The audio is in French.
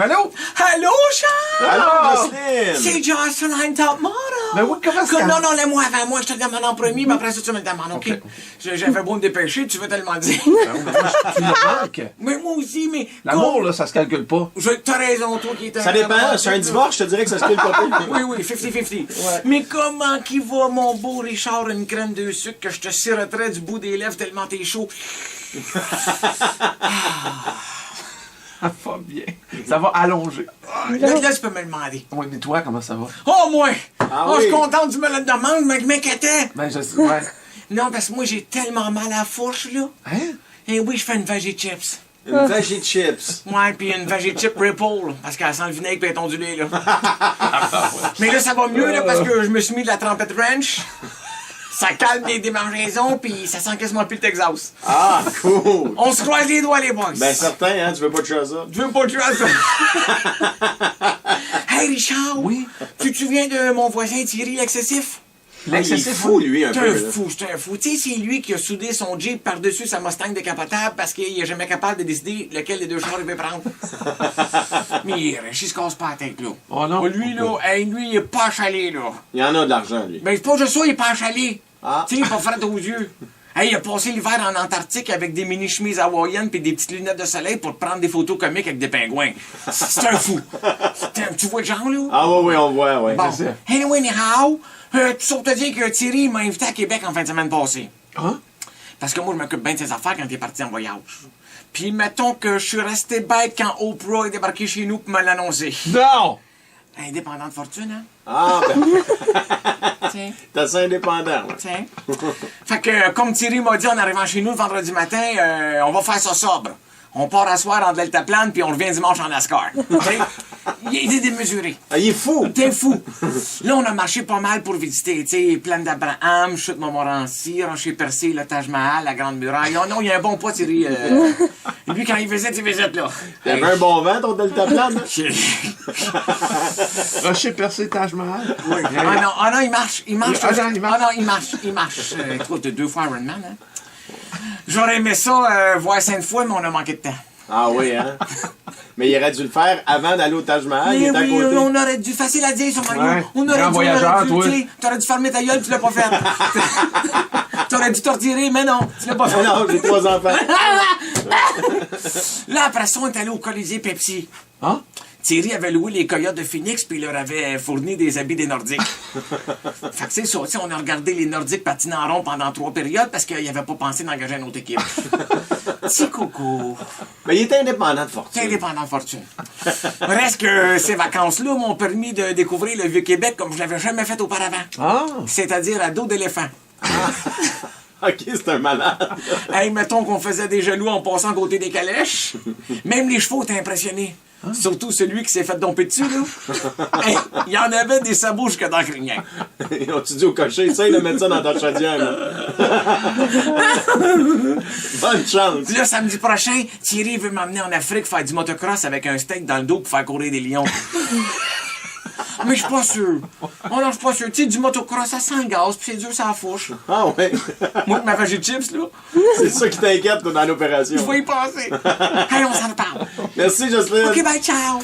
Allô? Allô, Charles? Allô, Jocelyne? C'est Jocelyn Top Model. Ben oui, comment ça? Non, laisse-moi avant. Moi, je te le demande en premier, mais après ça, tu me le demandes, OK? J'avais beau me dépêcher, tu veux tellement dire. Tu me manques. Mais moi aussi, mais... L'amour, là, ça se calcule pas. T'as raison, toi qui es un... Ça dépend. Sur un divorce, je te dirais que ça se pile pas pire. Oui, 50-50. Mais comment qu'il va, mon beau Richard, une crème de sucre que je te siroterais du bout des lèvres tellement t'es chaud? Ça va bien. Ça va allonger. Là, tu peux me le demander. Oui, mais toi, comment ça va? Oh, moi! Ah Je suis oui. contente, tu me le demandes, mais je m'inquiétais. Ben, je sais. Ouais. Non, parce que moi, j'ai tellement mal à la fourche, là. Hein? Et oui, je fais une veggie chips. Une veggie chips. Ouais, puis une veggie chip Ripple, parce qu'elle sent le vinaigre et elle est ondulée, là. Mais là, ça va mieux, là, parce que je me suis mis de la trompette ranch. Ça calme les démangeaisons, puis ça sent quasiment plus le Texas. Ah, cool. On se croise les doigts, les boys. Ben, certain, hein, tu veux pas de chose ça. Tu veux pas tuer ça? Hey, Richard! Oui? Tu te souviens de mon voisin Thierry l'excessif? Il est L'excessif, fou, lui, un C'est peu. un là. fou, c'est un fou. Tu sais, c'est lui qui a soudé son Jeep par-dessus sa Mustang décapotable parce qu'il est jamais capable de décider lequel des deux chars il veut prendre. Mais il est riche, il se casse pas la tête, là. Oh non? Lui, là, lui, il est pas achalé, là. Il y en a de l'argent, lui. Ben, c'est pas juste ça, il est pas achalé. Ah. Tu sais, il est pas frais aux yeux. Hey, il a passé l'hiver en Antarctique avec des mini-chemises hawaïennes puis des petites lunettes de soleil pour prendre des photos comiques avec des pingouins. C'est un fou. Tu vois le genre, là? Ah, oui, on voit, ouais. Bon. c'est ça. Anyway, anyhow, tout ça pour te dire que Thierry m'a invité à Québec en fin de semaine passée. Hein? Parce que moi, je m'occupe bien de ses affaires quand il est parti en voyage. Puis mettons que je suis resté bête quand Oprah est débarqué chez nous pour me l'annoncer. Non! Indépendant de fortune, hein? Ah, ben, Tiens, t'es assez indépendant, ouais. tiens. Fait que, comme Thierry m'a dit en arrivant chez nous le vendredi matin, on va faire ça sobre. On part à soir en deltaplane, puis on revient dimanche en NASCAR. OK? Il est démesuré. Ah, il est fou. T'es fou! Là, on a marché pas mal pour visiter, tu sais, Plaine d'Abraham, Chute Montmorency, Rocher Percé, le Taj Mahal, la Grande Muraille. Oh non, il y a un bon poids, Thierry. Lui, quand il visite, là. T'avais un bon vent, ton deltaplane? Rocher percé, Taj Mahal. Oui. Ah non, il marche. Ah non, il marche. Ah non, il marche. Écoute, t'es 2 fois Ironman, hein? J'aurais aimé ça voir 5 fois, mais on a manqué de temps. Ah oui, hein? Mais il aurait dû le faire avant d'aller au Taj Mahal, il Mais était à oui, côté. on aurait dû, facile à dire sur Mario. Ouais, On aurait grand dû, voyageur, toi. tu sais, t'aurais dû fermer ta gueule, tu l'as pas fait. T'aurais dû te retirer, mais non, tu l'as pas fait. Ah non, j'ai 3 enfants. Là, après ça, on est allé au Colisée Pepsi. Hein? Thierry avait loué les Coyotes de Phoenix puis il leur avait fourni des habits des Nordiques. Fait que c'est ça, tu sais, on a regardé les Nordiques patiner en rond pendant 3 périodes parce qu'il avait pas pensé d'engager une autre équipe. Petit coco. Mais il était indépendant de C'est fortune. indépendant de fortune. Reste que ces vacances-là m'ont permis de découvrir le Vieux-Québec comme je l'avais jamais fait auparavant. Ah! C'est-à-dire à dos d'éléphant. Ok, c'est un malade. Hey, mettons qu'on faisait des genoux en passant à côté des calèches. Même les chevaux étaient impressionnés. Surtout celui qui s'est fait domper dessus, là. Hey, il y en avait des sabots jusque dans le crinière. Ils ont-tu dit au cocher, essaye de mettre ça dans ta chaudière, là. Bonne chance. Puis là, samedi prochain, Thierry veut m'emmener en Afrique faire du motocross avec un steak dans le dos pour faire courir des lions. Mais je suis pas sûr. Oh non, je suis pas sûr. Tu sais, du motocross, ça sent le gaz, puis c'est dur, ça fouche. Ah ouais. Moi, ma vagée de chips, là, C'est ça qui t'inquiète, toi, dans l'opération. je vais y passer. Hey, on s'en reparle. Merci, Jocelyne. OK, bye, ciao.